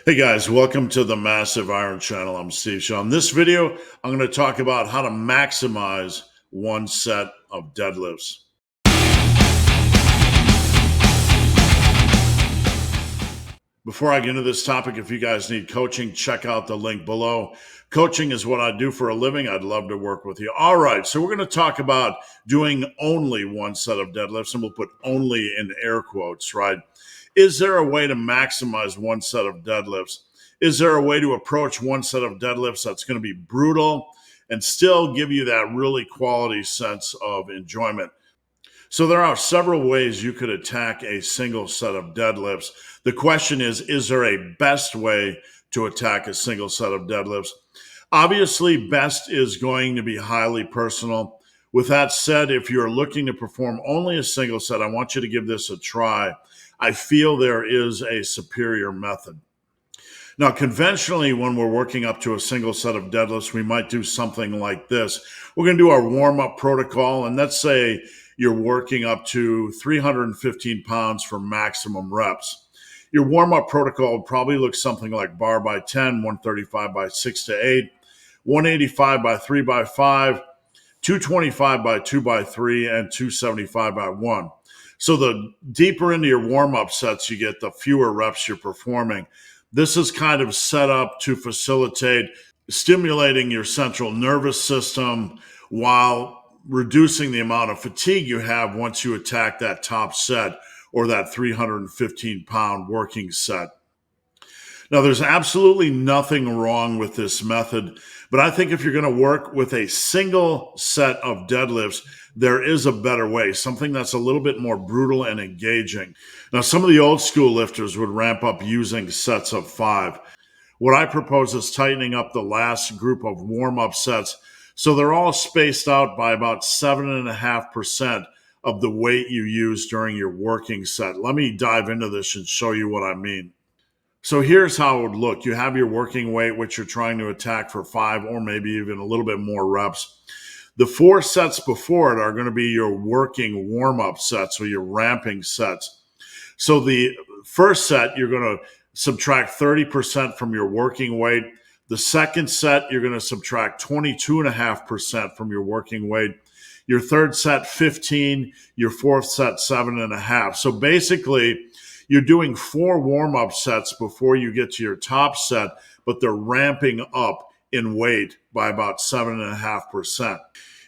Hey guys, welcome to the Massive Iron Channel. I'm Steve Shaw. In this video, I'm going to talk about how to maximize one set of deadlifts. Before I get into this topic, if you guys need coaching, check out the link below. Coaching is what I do for a living. I'd love to work with you. All right, so we're going to talk about doing only one set of deadlifts, and we'll put only in air quotes, right? Is there a way to maximize one set of deadlifts? Is there a way to approach one set of deadlifts that's going to be brutal and still give you that really quality sense of enjoyment? So there are several ways you could attack a single set of deadlifts. The question is there a best way to attack a single set of deadlifts? Obviously, best is going to be highly personal. With that said, if you're looking to perform only a single set, I want you to give this a try. I feel there is a superior method. Now, conventionally, when we're working up to a single set of deadlifts, we might do something like this. We're going to do our warm-up protocol, and let's say you're working up to 315 pounds for maximum reps. Your warm-up protocol would probably look something like bar by 10, 135 by 6 to 8, 185 by 3 by 5, 225 by 2 by 3, and 275 by 1. So the deeper into your warm-up sets you get, the fewer reps you're performing. This is kind of set up to facilitate stimulating your central nervous system while reducing the amount of fatigue you have once you attack that top set or that 315-pound working set. Now, there's absolutely nothing wrong with this method, but I think if you're going to work with a single set of deadlifts, there is a better way, something that's a little bit more brutal and engaging. Now, some of the old school lifters would ramp up using sets of 5. What I propose is tightening up the last group of warm-up sets so they're all spaced out by about 7.5% of the weight you use during your working set. Let me dive into this and show you what I mean. So here's how it would look. You have your working weight, which you're trying to attack for 5 or maybe even a little bit more reps. The 4 sets before it are going to be your working warm-up sets or your ramping sets. So the first set, you're going to subtract 30% from your working weight. The second set, you're going to subtract 22.5% from your working weight. Your third set, 15. Your fourth set, 7.5. So basically, you're doing 4 warm-up sets before you get to your top set, but they're ramping up in weight by about 7.5%.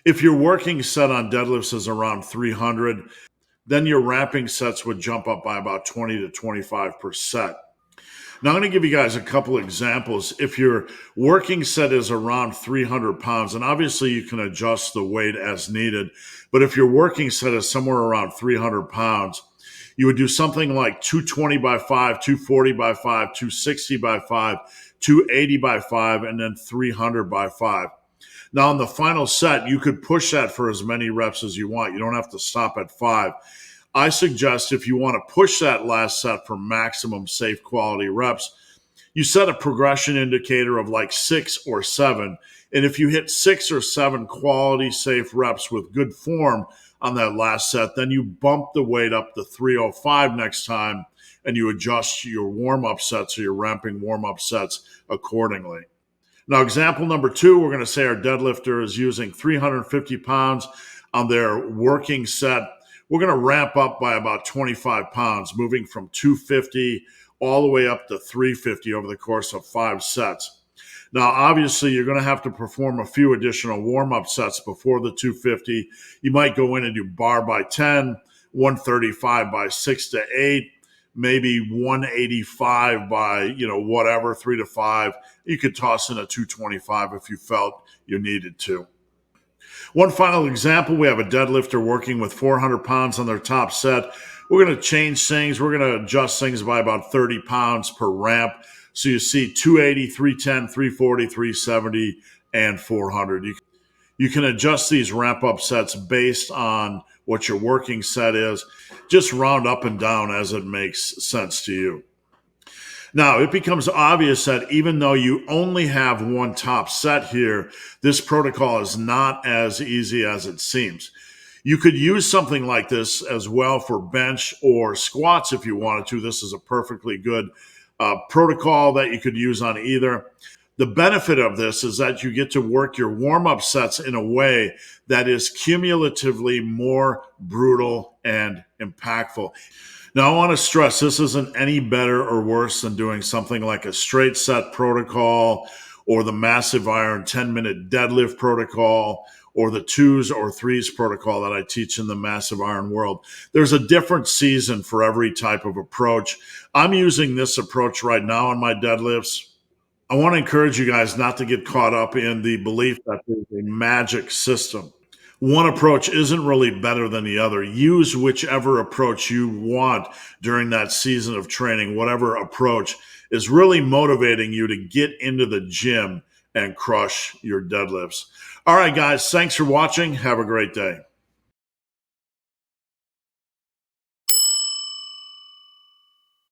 If your working set on deadlifts is around 300, then your ramping sets would jump up by about 20 to 25%. Now, I'm going to give you guys a couple examples. If your working set is around 300 pounds, and obviously you can adjust the weight as needed, but if your working set is somewhere around 300 pounds, you would do something like 220 by 5, 240 by 5, 260 by 5, 280 by 5, and then 300 by 5. Now, in the final set, you could push that for as many reps as you want. You don't have to stop at 5. I suggest if you want to push that last set for maximum safe quality reps, you set a progression indicator of like 6 or 7. And if you hit 6 or 7 quality safe reps with good form on that last set, then you bump the weight up to 305 next time and you adjust your warm-up sets or your ramping warm-up sets accordingly. Now, example number 2, we're going to say our deadlifter is using 350 pounds on their working set. We're going to ramp up by about 25 pounds, moving from 250 all the way up to 350 over the course of 5 sets. Now, obviously, you're going to have to perform a few additional warm-up sets before the 250. You might go in and do bar by 10, 135 by 6 to 8, maybe 185 by, whatever, 3 to 5. You could toss in a 225 if you felt you needed to. One final example, we have a deadlifter working with 400 pounds on their top set. We're going to change things. We're going to adjust things by about 30 pounds per ramp. So you see 280, 310, 340, 370, and 400. You can adjust these ramp-up sets based on what your working set is. Just round up and down as it makes sense to you. Now, it becomes obvious that even though you only have one top set here, this protocol is not as easy as it seems. You could use something like this as well for bench or squats if you wanted to. This is a perfectly good protocol that you could use on either. The benefit of this is that you get to work your warm-up sets in a way that is cumulatively more brutal and impactful. Now, I want to stress this isn't any better or worse than doing something like a straight set protocol or the massive iron 10-minute deadlift protocol or the 2s or 3s protocol that I teach in the massive iron world. There's a different season for every type of approach. I'm using this approach right now on my deadlifts. I want to encourage you guys not to get caught up in the belief that there's a magic system. One approach isn't really better than the other. Use whichever approach you want during that season of training, whatever approach is really motivating you to get into the gym and crush your deadlifts. All right, guys, thanks for watching. Have a great day.